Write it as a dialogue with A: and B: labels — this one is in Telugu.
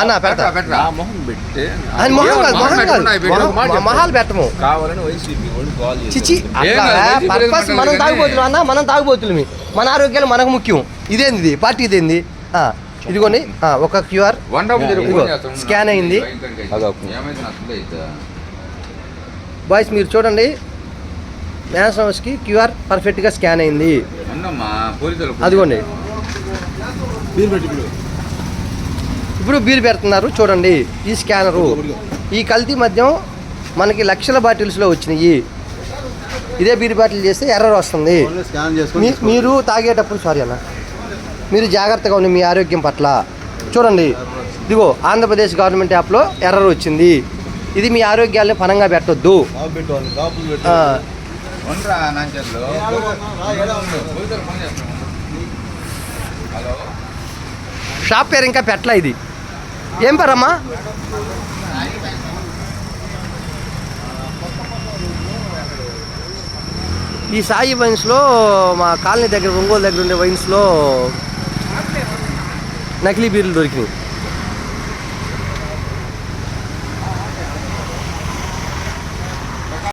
A: అన్న పెడతా మొహాలు పెట్టము చిచి పర్పస్ మనం తాగుబోతున్నాం అన్న, మనం తాగుబోతులు, మన ఆరోగ్యాలు మనకు ముఖ్యం. ఇదేంది పార్టీ, ఇదేంది ఇదిగోండి ఒక క్యూఆర్ స్కాన్ అయింది బాయ్స్, మీరు చూడండి మ్యాన్స్ హౌస్కి క్యూఆర్ పర్ఫెక్ట్గా స్కాన్ అయింది. అదిగోండి ఇప్పుడు బీర్ పెడుతున్నారు చూడండి. ఈ స్కానరు ఈ కల్తీ మద్యం మనకి లక్షల బాటిల్స్లో వచ్చినాయి. ఇదే బీర్ బాటిల్ చేస్తే ఎర్రర్ వస్తుంది. మీరు తాగేటప్పుడు సారీ అన్న, మీరు జాగ్రత్తగా ఉండి మీ ఆరోగ్యం పట్ల చూడండి. ఇదిగో ఆంధ్రప్రదేశ్ గవర్నమెంట్ యాప్లో ఎర్రర్ వచ్చింది. ఇది మీ ఆరోగ్యాన్ని పనంగా పెట్టొద్దు. షాప్ పేరు ఇంకా పెట్టలే. ఇది ఏం పేరమ్మా? ఈ సాయి వైన్స్లో మా కాలనీ దగ్గర ఒంగోలు దగ్గర ఉండే వైన్స్లో నకిలీ బీర్లు దొరికినాయి.